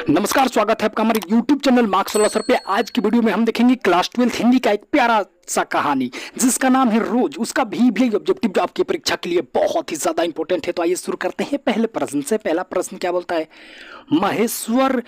नमस्कार, स्वागत है आपका हमारे YouTube चैनल मार्क्स वाला सर पे। आज की वीडियो में हम देखेंगे क्लास 12 हिंदी का एक प्यारा सा कहानी जिसका नाम है रोज। उसका भी ऑब्जेक्टिव जो आपकी परीक्षा के लिए बहुत ही ज्यादा इंपॉर्टेंट है। तो आइए शुरू करते हैं पहले प्रश्न से। पहला प्रश्न क्या बोलता है, महेश्वर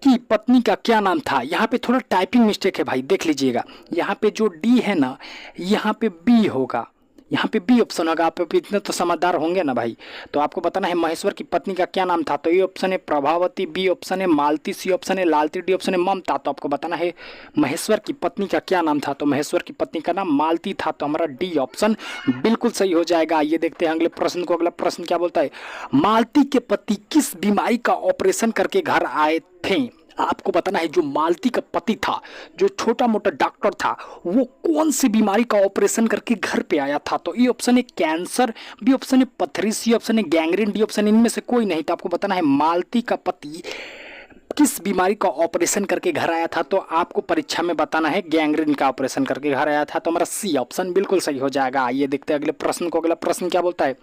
की पत्नी का क्या नाम था। यहाँ पे थोड़ा टाइपिंग मिस्टेक है भाई, देख लीजिएगा। यहाँ पे जो डी है ना, यहाँ पे बी होगा, यहाँ पे बी ऑप्शन होगा। आप इतने तो समझदार होंगे ना भाई। तो आपको बताना है महेश्वर की पत्नी का क्या नाम था। तो ए ऑप्शन है प्रभावती, बी ऑप्शन है मालती, सी ऑप्शन है लालती, डी ऑप्शन है ममता। तो आपको बताना है महेश्वर की पत्नी का क्या नाम था। तो महेश्वर की पत्नी का नाम मालती था। तो हमारा डी ऑप्शन बिल्कुल सही हो जाएगा। ये देखते हैं अगले प्रश्न को। अगला प्रश्न क्या बोलता है, मालती के पति किस बीमारी का ऑपरेशन करके घर आए थे। आपको बताना है जो मालती का पति था, जो छोटा मोटा डॉक्टर था, वो कौन सी बीमारी का ऑपरेशन करके घर पे आया था। तो ए ऑप्शन है कैंसर, बी ऑप्शन है पथरी, सी ऑप्शन है गैंग्रीन, डी ऑप्शन इनमें से कोई नहीं। तो आपको बताना है मालती का पति किस बीमारी का ऑपरेशन करके घर आया था। तो आपको परीक्षा में बताना है गैंग्रीन का ऑपरेशन करके घर आया था। तो हमारा सी ऑप्शन बिल्कुल सही हो जाएगा। आइए देखते हैं अगले प्रश्न को। अगला प्रश्न क्या बोलता है,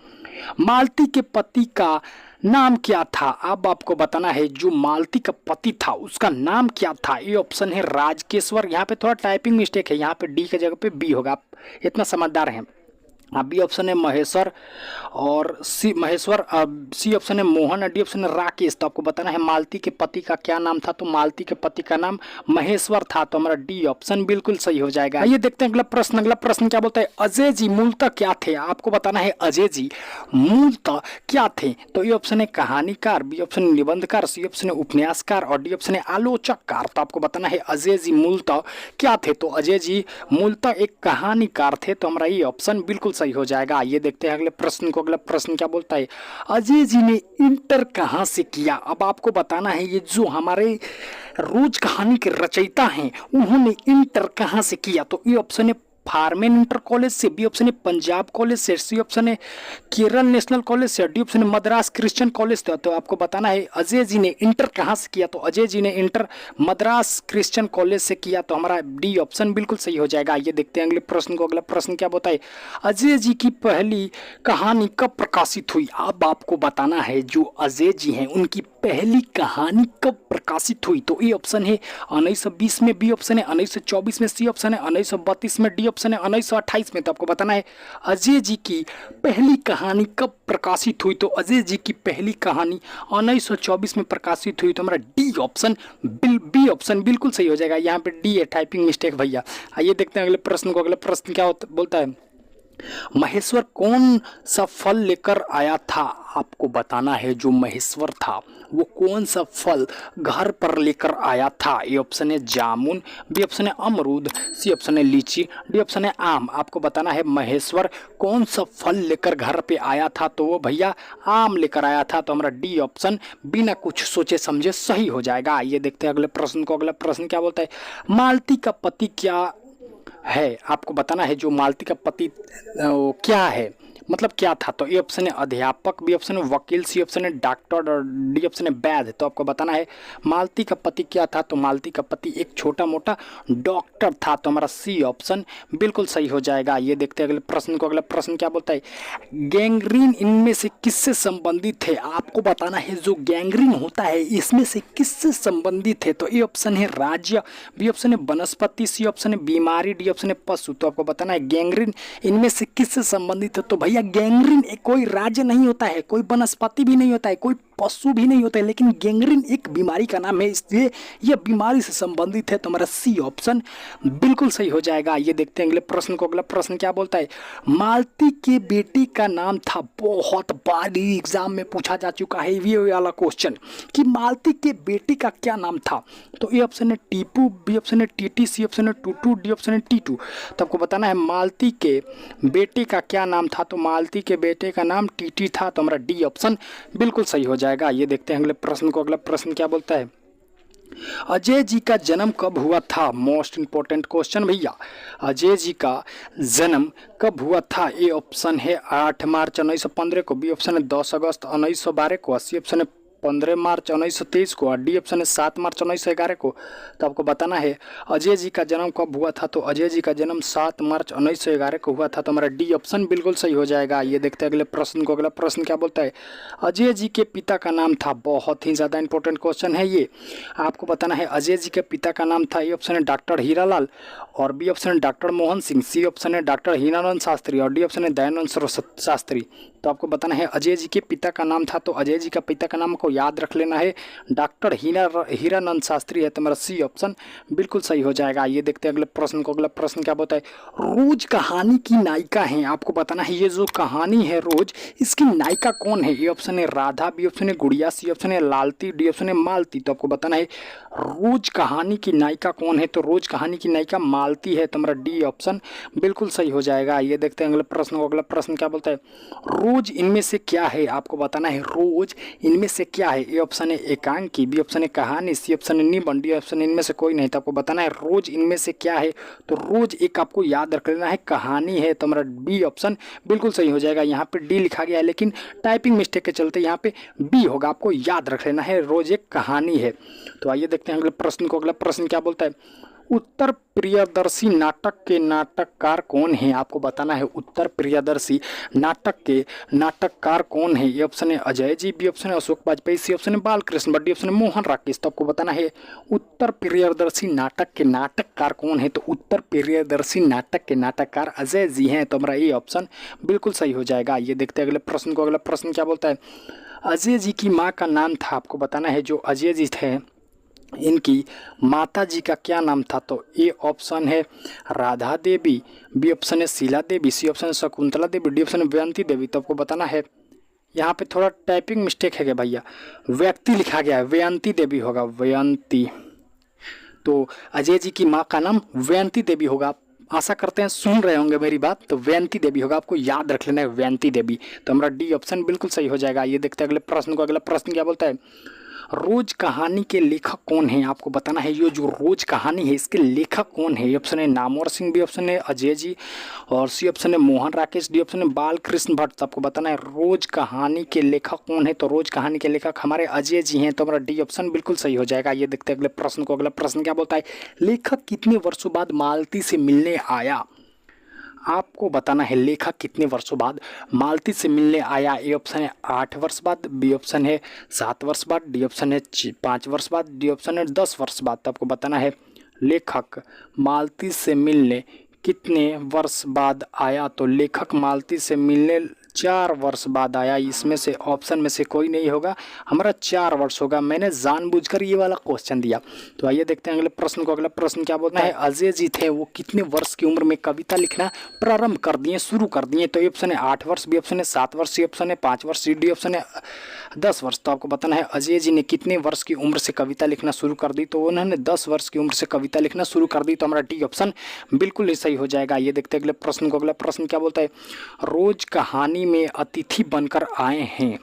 मालती के पति का नाम क्या था। अब आपको बताना है जो मालती का पति था उसका नाम क्या था। ए ऑप्शन है राजकेश्वर। यहाँ पे थोड़ा टाइपिंग मिस्टेक है, यहाँ पे डी के जगह पे बी होगा। आप इतना समझदार हैं। बी ऑप्शन है महेश्वर और सी ऑप्शन है मोहन और डी ऑप्शन है राकेश। तो आपको बताना है मालती के पति का क्या नाम था। तो मालती के पति का नाम महेश्वर था। तो हमारा डी ऑप्शन बिल्कुल सही हो जाएगा। ये देखते हैं अगला प्रश्न। अगला प्रश्न क्या बोलता है, अजय जी मूलतः क्या थे। आपको बताना है अजय जी मूलतः क्या थे। तो ये ऑप्शन है कहानीकार, बी ऑप्शन है निबंधकार, सी ऑप्शन है उपन्यासकार और डी ऑप्शन है आलोचककार। तो आपको बताना है अजय जी मूलतः क्या थे। तो अजय जी मूलतः एक कहानीकार थे। तो हमारा ये ऑप्शन बिल्कुल सही हो जाएगा। ये देखते हैं अगले प्रश्न को। अगला प्रश्न क्या बोलता है, अजय जी ने इंटर कहां से किया। अब आपको बताना है ये जो हमारे रोज कहानी के रचयिता हैं उन्होंने इंटर कहां से किया। तो ये ऑप्शन है फार्मेन इंटर कॉलेज से, बी ऑप्शन है पंजाब कॉलेज से, सी ऑप्शन है केरल नेशनल कॉलेज से, डी ऑप्शन है मद्रास क्रिश्चियन कॉलेज से। तो आपको बताना है अजय जी ने इंटर कहां से किया। तो अजय जी ने इंटर मद्रास क्रिश्चियन कॉलेज से किया। तो हमारा डी ऑप्शन बिल्कुल सही हो जाएगा। ये देखते हैं अगले प्रश्न को। अगला प्रश्न क्या बोलता है, अजय जी की पहली कहानी कब प्रकाशित हुई। अब आपको बताना है जो अजय जी हैं उनकी पहली कहानी कब प्रकाशित हुई। तो ए ऑप्शन है 1920 में, बी ऑप्शन है 1924 में, सी ऑप्शन है 1932 में, डी ऑप्शन है 1928 में। तो आपको बताना है अजय जी की पहली कहानी कब प्रकाशित हुई। तो अजय जी की पहली कहानी 1924 में प्रकाशित हुई। तो हमारा डी ऑप्शन बी ऑप्शन बिल्कुल सही हो जाएगा। यहाँ पे डी है, टाइपिंग मिस्टेक भैया। आइए देखते हैं अगले प्रश्न को। अगला प्रश्न क्या बोलता है, महेश्वर कौन सा फल लेकर आया था। आपको बताना है जो महेश्वर था वो कौन सा फल घर पर लेकर आया था। ए ऑप्शन है जामुन, बी ऑप्शन है अमरूद, सी ऑप्शन है लीची, डी ऑप्शन है आम। आपको बताना है महेश्वर कौन सा फल लेकर घर पे आया था। तो वो भैया आम लेकर आया था। तो हमारा डी ऑप्शन बिना कुछ सोचे समझे सही हो जाएगा। ये देखते हैं अगले प्रश्न को। अगला प्रश्न क्या बोलता है, मालती का पति क्या है। आपको बताना है जो मालती का पति क्या है, मतलब क्या था। तो ए ऑप्शन है अध्यापक, बी ऑप्शन है वकील, सी ऑप्शन है डॉक्टर और डी ऑप्शन है वैद्य। तो आपको बताना है मालती का पति क्या था। तो मालती का पति एक छोटा मोटा डॉक्टर था। तो हमारा सी ऑप्शन बिल्कुल सही हो जाएगा। ये देखते हैं अगले प्रश्न को। अगला प्रश्न क्या बोलता है, गैंग्रीन इनमें से किससे संबंधित है। आपको बताना है जो गैंग्रीन होता है इसमें से किससे संबंधित है। तो ए ऑप्शन है राज्य, बी ऑप्शन है वनस्पति, सी ऑप्शन है बीमारी, डी ऑप्शन है पशु। तो आपको बताना है गैंग्रीन इनमें से किससे संबंधित है। तो भैया गैंग्रीन एक कोई राज्य नहीं होता है, कोई वनस्पति भी नहीं होता है, कोई पशु भी नहीं होता है, लेकिन गैंग्रीन एक बीमारी का नाम है, इसलिए यह बीमारी से संबंधित है। तो हमारा सी ऑप्शन बिल्कुल सही हो जाएगा। ये देखते हैं अगले प्रश्न को। अगला प्रश्न क्या बोलता है, मालती के बेटी का नाम था। बहुत बार एग्जाम में पूछा जा चुका है ये वाला क्वेश्चन कि मालती के बेटी का क्या नाम था। तो ए ऑप्शन है टीपू, बी ऑप्शन है टीटी, सी ऑप्शन है टूटू, डी ऑप्शन है टीटू। तो आपको बताना है मालती के बेटे का क्या नाम था। तो मालती के बेटे का नाम टीटी था। तो हमारा डी ऑप्शन बिल्कुल सही हो जाएगा। ये देखते हैं अगले प्रश्न को। अगला प्रश्न क्या बोलता है, अजय जी का जन्म कब हुआ था। मोस्ट इंपॉर्टेंट क्वेश्चन भैया, अजय जी का जन्म कब हुआ था। ए ऑप्शन है 8 मार्च 1915 को, बी ऑप्शन है 10 अगस्त 1912 को, सी ऑप्शन है 15 मार्च 1923 को, और डी ऑप्शन है 7 मार्च 1911 को। तो आपको बताना है अजय जी का जन्म कब हुआ था। तो अजय जी का जन्म 7 मार्च 1911 को हुआ था। तो हमारा डी ऑप्शन बिल्कुल सही हो जाएगा। ये देखते हैं अगले प्रश्न को। अगला प्रश्न क्या बोलता है, अजय जी के पिता का नाम था। बहुत ही ज़्यादा इंपॉर्टेंट क्वेश्चन है ये। आपको बताना है अजय जी के पिता का नाम था। ए ऑप्शन है डॉक्टर हीरालाल, और बी ऑप्शन है doctor Mohan Singh, C option है डॉक्टर हीरानंद शास्त्री, और डी ऑप्शन है दयानंद सरस्वती शास्त्री। तो आपको बताना है अजय जी के पिता का नाम था। तो अजय जी का पिता का नाम को याद रख लेना है, डॉक्टर हीरानंद शास्त्री है। तो मेरा सी ऑप्शन बिल्कुल सही हो जाएगा। ये देखते हैं अगले प्रश्न को। अगला प्रश्न क्या बोलता है, रोज कहानी की नायिका है। आपको बताना है ये जो कहानी है रोज, इसकी नायिका कौन है। ए ऑप्शन है राधा, बी ऑप्शन है गुड़िया, सी ऑप्शन है लालती, डी ऑप्शन है मालती। तो आपको बताना है रोज कहानी की नायिका कौन है। तो रोज कहानी की नायिका मालती है। तो मेरा डी ऑप्शन बिल्कुल सही हो जाएगा। ये देखते हैं अगले प्रश्न को। अगला प्रश्न क्या बोलता है, रोज इनमें से क्या है। आपको बताना है रोज इनमें से क्या है। ए ऑप्शन है एकांकी, बी ऑप्शन है कहानी, सी ऑप्शन है निबंध, डी ऑप्शन इनमें से कोई नहीं। तो आपको बताना है रोज इनमें से क्या है। तो रोज एक आपको याद रख लेना है कहानी है। तो मेरा बी ऑप्शन बिल्कुल सही हो जाएगा। यहाँ पे डी लिखा गया है लेकिन टाइपिंग मिस्टेक के चलते यहाँ पे बी होगा। आपको याद रख लेना है रोज एक कहानी है। तो आइए देखते हैं अगले प्रश्न को। अगला प्रश्न क्या बोलता है, उत्तर प्रियदर्शी नाटक के नाटककार कौन है। आपको बताना है उत्तर प्रियदर्शी नाटक के नाटककार कौन है। ए ऑप्शन है अजय जी, बी ऑप्शन है अशोक वाजपेयी, सी ऑप्शन है बालकृष्ण, डी ऑप्शन है मोहन राकेश। तो आपको बताना है उत्तर प्रियदर्शी नाटक के नाटककार कौन है। तो उत्तर प्रियदर्शी नाटक के नाटककार अजय जी हैं। तो हमारा ये ऑप्शन बिल्कुल सही हो जाएगा। ये देखते हैं अगले प्रश्न को। अगला प्रश्न क्या बोलता है, अजय जी की माँ का नाम था। आपको बताना है जो अजय जी थे इनकी माता जी का क्या नाम था। तो ए ऑप्शन है राधा देवी, बी ऑप्शन है शीला देवी, सी ऑप्शन है शकुंतला देवी, डी ऑप्शन है वयंती देवी। तो आपको बताना है यहाँ पे थोड़ा टाइपिंग मिस्टेक है क्या भैया, व्यक्ति लिखा गया है, वयंती देवी होगा, वयंती। तो अजय जी की माँ का नाम वयंती देवी होगा। आशा करते हैं सुन रहे होंगे मेरी बात। तो वयंती देवी होगा, आपको याद रख लेना है वयंती देवी। तो हमारा डी ऑप्शन बिल्कुल सही हो जाएगा। ये देखते हैं अगले प्रश्न को। अगला प्रश्न क्या बोलता है, रोज कहानी के लेखक कौन है। आपको बताना है ये जो रोज कहानी है इसके लेखक कौन है। ऑप्शन है नामवर सिंह, बी ऑप्शन है अजय जी, और सी ऑप्शन है मोहन राकेश, डी ऑप्शन है बालकृष्ण भट्ट। तो आपको बताना है रोज कहानी के लेखक कौन है। तो रोज कहानी के लेखक हमारे अजय जी हैं। तो हमारा डी ऑप्शन बिल्कुल सही हो जाएगा। ये देखते हैं अगले प्रश्न को। अगला प्रश्न क्या बोलता है, लेखक कितने वर्षों बाद मालती से मिलने आया। आपको बताना है लेखक कितने वर्षों बाद मालती से मिलने आया। ए ऑप्शन है 8 वर्ष बाद, बी ऑप्शन है 7 वर्ष बाद, डी ऑप्शन है 5 वर्ष बाद, डी ऑप्शन है 10 वर्ष बाद। तो आपको बताना है लेखक मालती से मिलने कितने वर्ष बाद आया। तो लेखक मालती से मिलने 4 वर्ष बाद आया। इसमें से ऑप्शन में से कोई नहीं होगा, हमारा 4 वर्ष होगा। मैंने जानबूझकर ये वाला क्वेश्चन दिया। तो आइए देखते हैं अगले प्रश्न को। अगला प्रश्न क्या बोलता है, अजय जी थे वो कितने वर्ष की उम्र में कविता लिखना प्रारंभ कर दिए, शुरू कर दिए। तो ऑप्शन है 8 वर्ष, बी ऑप्शन है 7 वर्ष, सी ऑप्शन है 5 वर्ष, डी ऑप्शन है 10 वर्ष। तो आपको बताना है अजय जी ने कितने वर्ष की उम्र से कविता लिखना शुरू कर दी। तो उन्होंने 10 वर्ष की उम्र से कविता लिखना शुरू कर दी। तो हमारा डी ऑप्शन बिल्कुल ही सही हो जाएगा। ये देखते हैं अगले प्रश्न को। अगला प्रश्न क्या बोलता है, रोज कहानी में अतिथि बनकर आए हैं।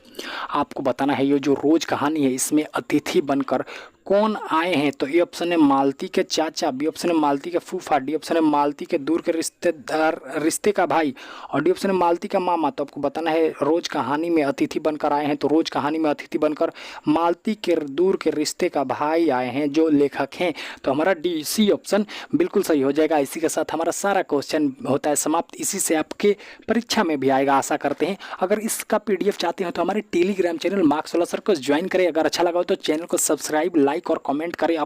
आपको बताना है ये जो रोज कहानी है इसमें अतिथि बनकर कौन आए हैं। तो ए ऑप्शन है मालती के चाचा, बी ऑप्शन है मालती के फूफा, डी ऑप्शन है मालती के दूर के रिश्तेदार, रिश्ते का भाई, और डी ऑप्शन है मालती का मामा। तो आपको बताना है रोज कहानी में अतिथि बनकर आए हैं। तो रोज कहानी में अतिथि बनकर मालती के दूर के रिश्ते का भाई आए हैं जो लेखक हैं। तो हमारा डी सी ऑप्शन बिल्कुल सही हो जाएगा। इसी के साथ हमारा सारा क्वेश्चन होता है समाप्त। इसी से आपके परीक्षा में भी आएगा, आशा करते हैं। अगर इसका PDF चाहते हैं तो हमारे टेलीग्राम चैनल मार्क्स वाला सर को ज्वाइन करें। अगर अच्छा लगा हो तो चैनल को सब्सक्राइब, लाइक और कमेंट करें। आप